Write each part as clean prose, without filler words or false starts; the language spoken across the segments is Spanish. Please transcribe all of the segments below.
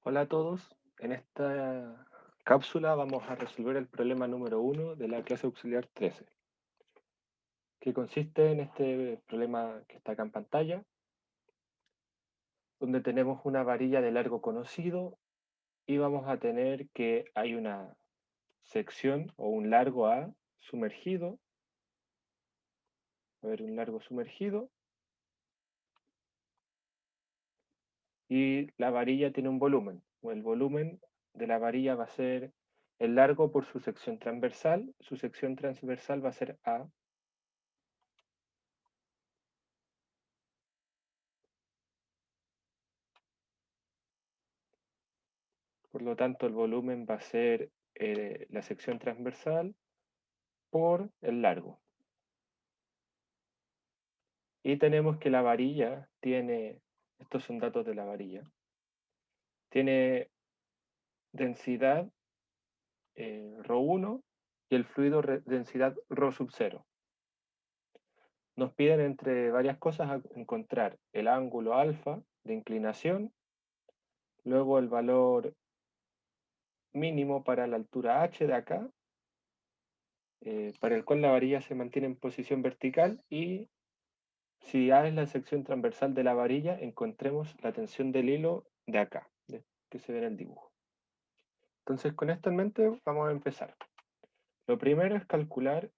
Hola a todos. En esta cápsula vamos a resolver el problema número 1 de la clase auxiliar 13, que consiste en este problema que está acá en pantalla, donde tenemos una varilla de largo conocido y vamos a tener que hay una sección o un largo A sumergido, un largo sumergido, y la varilla tiene un volumen, o el volumen de la varilla va a ser el largo por su sección transversal va a ser A. Por lo tanto, el volumen va a ser la sección transversal por el largo. Y tenemos que la varilla tiene, estos son datos de la varilla, tiene densidad ρ1 y el fluido densidad ρ sub 0. Nos piden entre varias cosas encontrar el ángulo alfa de inclinación, luego el valor mínimo para la altura h de acá, para el cual la varilla se mantiene en posición vertical, y si A es la sección transversal de la varilla, encontremos la tensión del hilo de acá, que se ve en el dibujo. Entonces, con esto en mente, vamos a empezar. Lo primero es calcular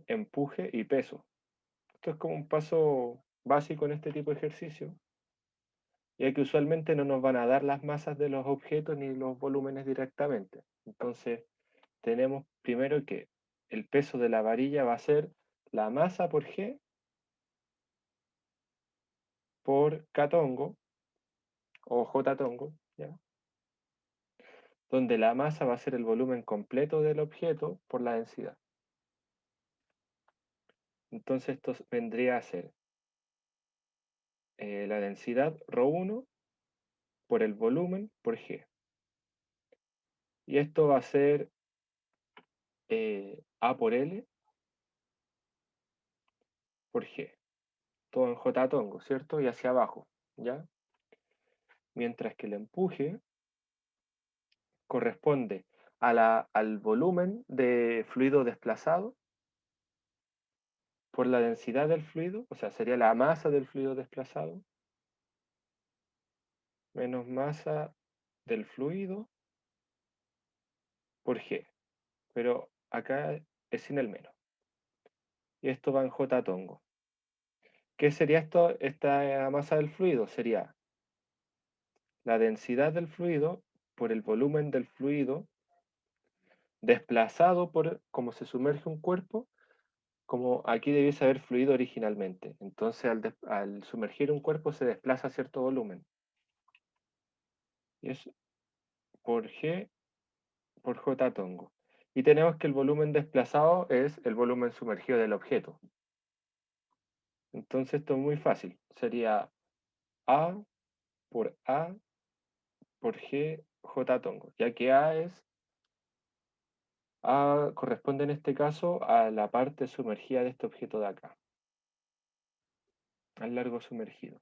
empuje y peso. Esto es como un paso básico en este tipo de ejercicio, ya que usualmente no nos van a dar las masas de los objetos ni los volúmenes directamente. Entonces, tenemos primero que el peso de la varilla va a ser la masa por G por K tongo, o J tongo, ¿ya? Donde la masa va a ser el volumen completo del objeto por la densidad. Entonces esto vendría a ser la densidad ρ1 por el volumen por G. Y esto va a ser A por L por G. Todo en J tongo, ¿cierto? Y hacia abajo, ¿ya? Mientras que el empuje corresponde al volumen de fluido desplazado por la densidad del fluido, o sea, sería la masa del fluido desplazado, menos masa del fluido por G. Pero acá es sin el menos. Y esto va en J tongo. ¿Qué sería esto? Esta masa del fluido sería la densidad del fluido por el volumen del fluido desplazado por como se sumerge un cuerpo, como aquí debiese haber fluido originalmente. Entonces, al sumergir un cuerpo se desplaza cierto volumen. Y es por G por J tongo. Y tenemos que el volumen desplazado es el volumen sumergido del objeto. Entonces esto es muy fácil. Sería A por G J tongo, ya que A corresponde en este caso a la parte sumergida de este objeto de acá, al largo sumergido.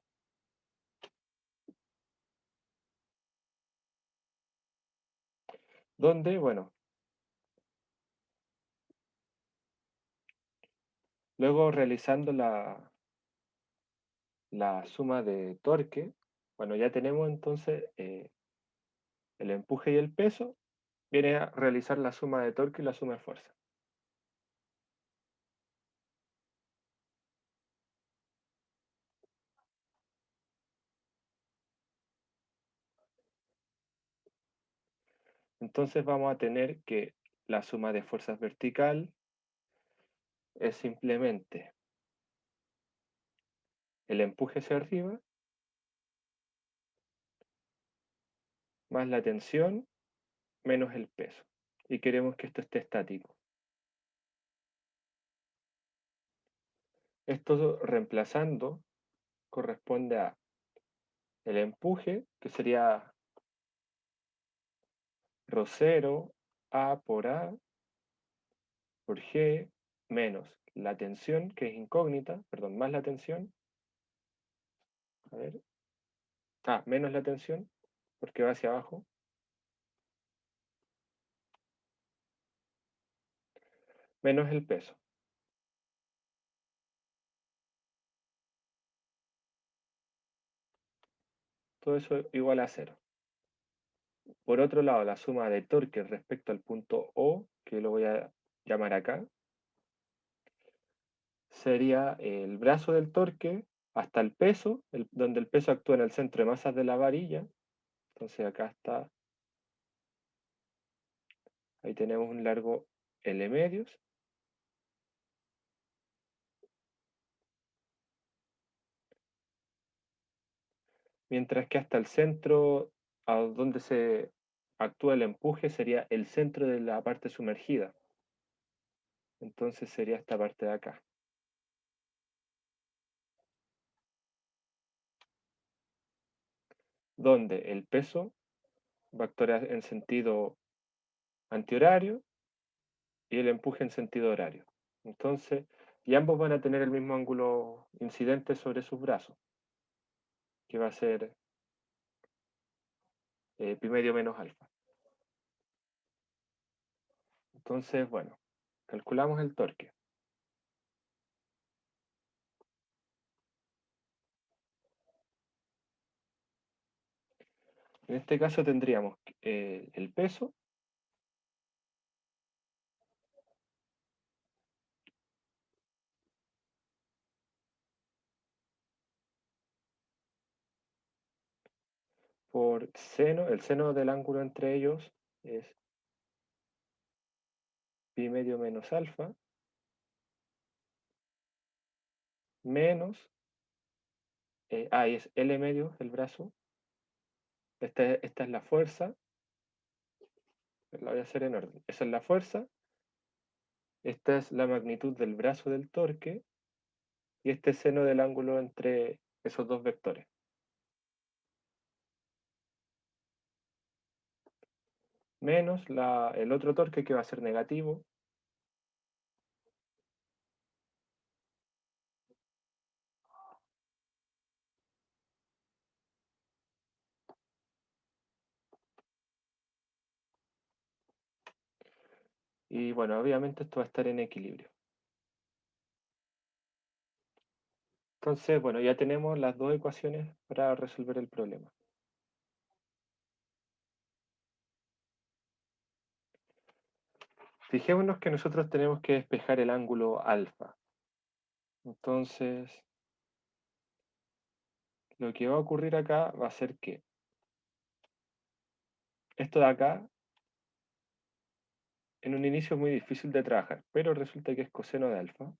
Donde, bueno, luego realizando la suma de torque, bueno, ya tenemos entonces el empuje y el peso, viene a realizar la suma de torque y la suma de fuerza. Entonces vamos a tener que la suma de fuerzas vertical es simplemente el empuje hacia arriba más la tensión menos el peso. Y queremos que esto esté estático. Esto reemplazando corresponde a el empuje, que sería ρ0 A por G menos la tensión, que es incógnita, perdón, más la tensión, a ver, Menos la tensión, porque va hacia abajo, menos el peso. Todo eso igual a cero. Por otro lado, la suma de torque respecto al punto O, que lo voy a llamar acá, sería el brazo del torque hasta el peso, donde el peso actúa en el centro de masas de la varilla. Entonces acá está, ahí tenemos un largo L medios. Mientras que hasta el centro, a donde se actúa el empuje, sería el centro de la parte sumergida. Entonces sería esta parte de acá, donde el peso va a actuar en sentido antihorario y el empuje en sentido horario. Entonces, y ambos van a tener el mismo ángulo incidente sobre sus brazos, que va a ser pi medio menos alfa. Entonces, bueno, calculamos el torque. En este caso tendríamos el peso por seno, el seno del ángulo entre ellos es pi medio menos alfa, menos, y es L medio el brazo, esta es la fuerza, la voy a hacer en orden, esa es la fuerza, esta es la magnitud del brazo del torque, y este seno del ángulo entre esos dos vectores. Menos el otro torque que va a ser negativo, y bueno, obviamente esto va a estar en equilibrio. Entonces, bueno, ya tenemos las dos ecuaciones para resolver el problema. Fijémonos que nosotros tenemos que despejar el ángulo alfa. Entonces, lo que va a ocurrir acá va a ser que esto de acá, en un inicio es muy difícil de trabajar, pero resulta que es coseno de alfa.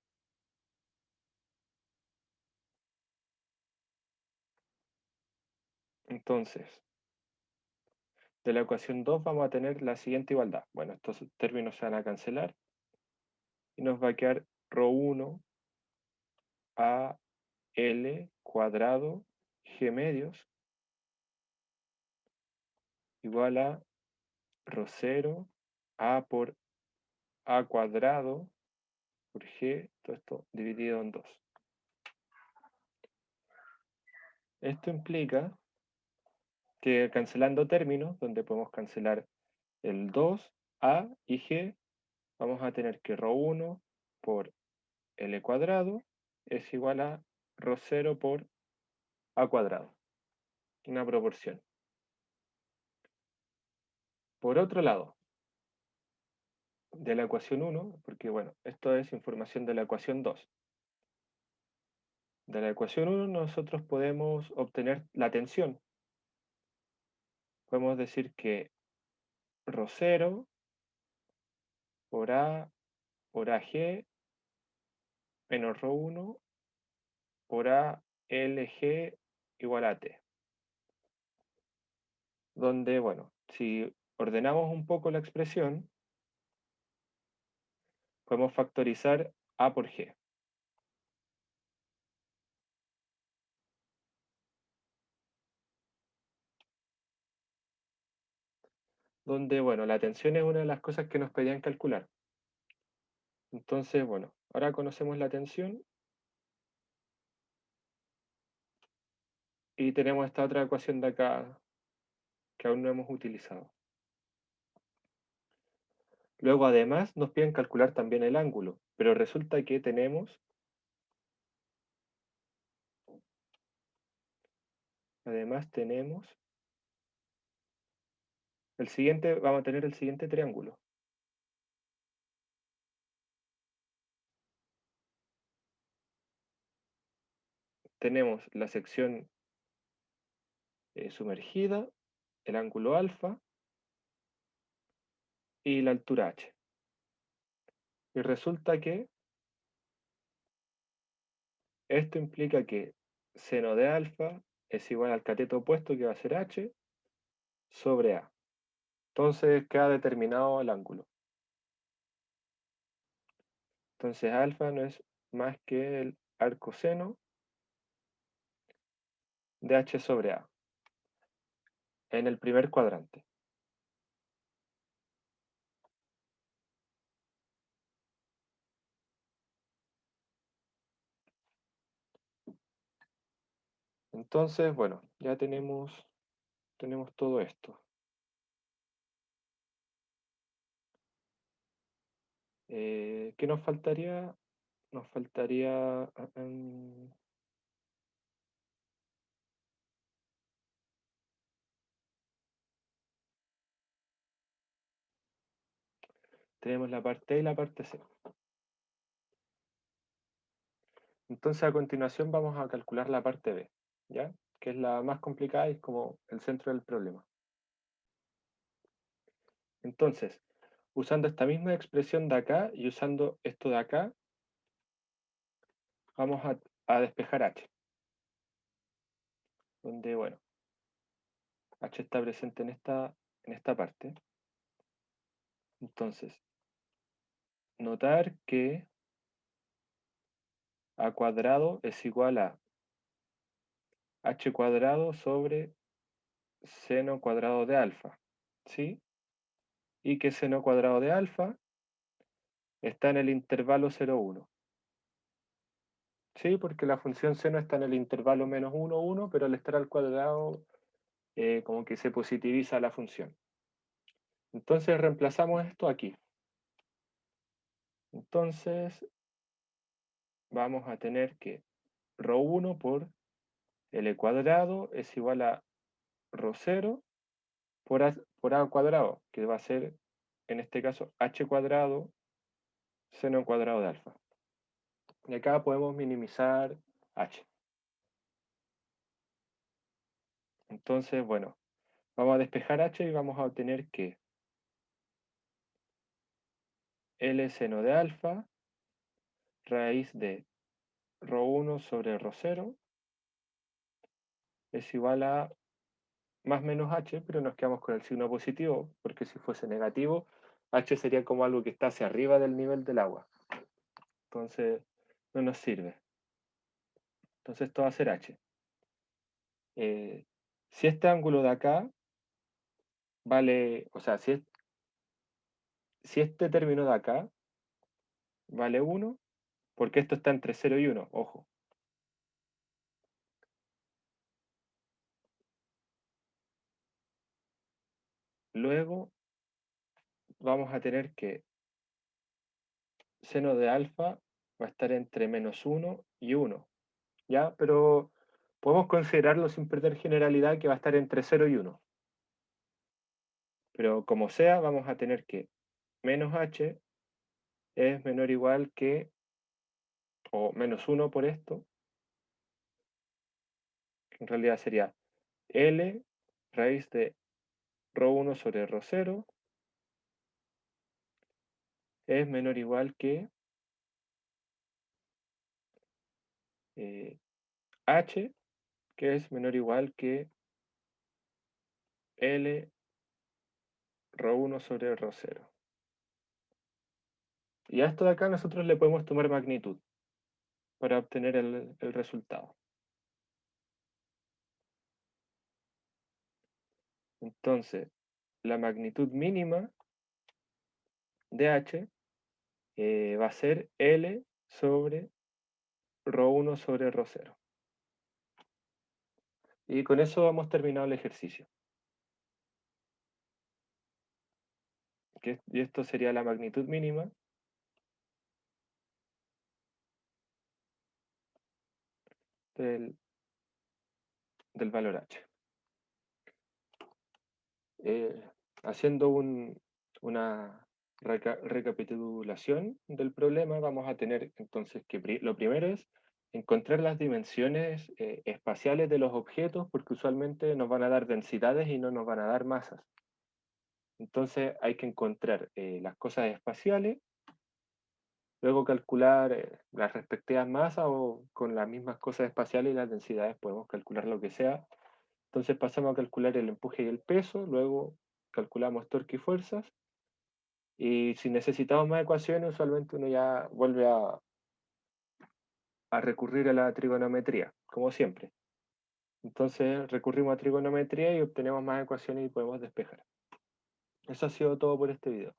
Entonces, de la ecuación 2 vamos a tener la siguiente igualdad. Bueno, estos términos se van a cancelar y nos va a quedar ρ1 a L cuadrado G medios igual a ρ0 A por A cuadrado por G, todo esto dividido en 2. Esto implica que cancelando términos, donde podemos cancelar el 2A y G, vamos a tener que ρ1 por L cuadrado es igual a ρ0 por A cuadrado, una proporción. Por otro lado, de la ecuación 1, porque bueno, esto es información de la ecuación 2. De la ecuación 1 nosotros podemos obtener la tensión. Podemos decir que ρ0 por A por AG menos ρ1 por A LG igual a T. Donde, bueno, si ordenamos un poco la expresión, podemos factorizar A por G. Donde, bueno, la tensión es una de las cosas que nos pedían calcular. Entonces, bueno, ahora conocemos la tensión. Y tenemos esta otra ecuación de acá que aún no hemos utilizado. Luego, además, nos piden calcular también el ángulo, pero resulta que además tenemos el siguiente, vamos a tener el siguiente triángulo. Tenemos la sección sumergida, el ángulo alfa y la altura h. Y resulta que esto implica que seno de alfa es igual al cateto opuesto, que va a ser h, sobre a. Entonces queda determinado el ángulo. Entonces alfa no es más que el arcoseno de h sobre a en el primer cuadrante. Entonces, bueno, ya tenemos todo esto. ¿Qué nos faltaría? Nos faltaría... tenemos la parte A y la parte C. Entonces a continuación vamos a calcular la parte B, ¿ya? Que es la más complicada y es como el centro del problema. Entonces, usando esta misma expresión de acá y usando esto de acá, vamos a despejar h. Donde, bueno, h está presente en esta parte. Entonces, notar que a cuadrado es igual a h cuadrado sobre seno cuadrado de alfa, ¿sí? Y que seno cuadrado de alfa está en el intervalo 0,1. Sí, porque la función seno está en el intervalo menos 1, 1, pero al estar al cuadrado como que se positiviza la función. Entonces reemplazamos esto aquí. Entonces vamos a tener que ρ1 por L cuadrado es igual a ρ0 por a cuadrado, que va a ser, en este caso, h cuadrado seno cuadrado de alfa. Y acá podemos minimizar h. Entonces, bueno, vamos a despejar h y vamos a obtener que L seno de alfa raíz de ρ1 sobre ρ0 es igual a más menos h, pero nos quedamos con el signo positivo, porque si fuese negativo, h sería como algo que está hacia arriba del nivel del agua. Entonces, no nos sirve. Entonces, esto va a ser h. Si este ángulo de acá vale, o sea, si este término de acá vale 1, porque esto está entre 0 y 1, ojo. Luego vamos a tener que seno de alfa va a estar entre menos 1 y 1, ¿ya? Pero podemos considerarlo sin perder generalidad que va a estar entre 0 y 1. Pero como sea, vamos a tener que menos h es menor o igual que, o menos 1 por esto, que en realidad sería L raíz de ρ1 sobre ρ0 es menor o igual que h, que es menor o igual que L ρ1 sobre ρ0. Y a esto de acá nosotros le podemos tomar magnitud para obtener el resultado. Entonces, la magnitud mínima de h va a ser L sobre ρ1 sobre ρ0. Y con eso hemos terminado el ejercicio. Y esto sería la magnitud mínima del, del valor h. Eh, haciendo una recapitulación del problema, vamos a tener entonces que lo primero es encontrar las dimensiones espaciales de los objetos, porque usualmente nos van a dar densidades y no nos van a dar masas. Entonces hay que encontrar las cosas espaciales, luego calcular las respectivas masas o con las mismas cosas espaciales y las densidades podemos calcular lo que sea. Entonces pasamos a calcular el empuje y el peso, luego calculamos torque y fuerzas. Y si necesitamos más ecuaciones, usualmente uno ya vuelve a recurrir a la trigonometría, como siempre. Entonces recurrimos a trigonometría y obtenemos más ecuaciones y podemos despejar. Eso ha sido todo por este video.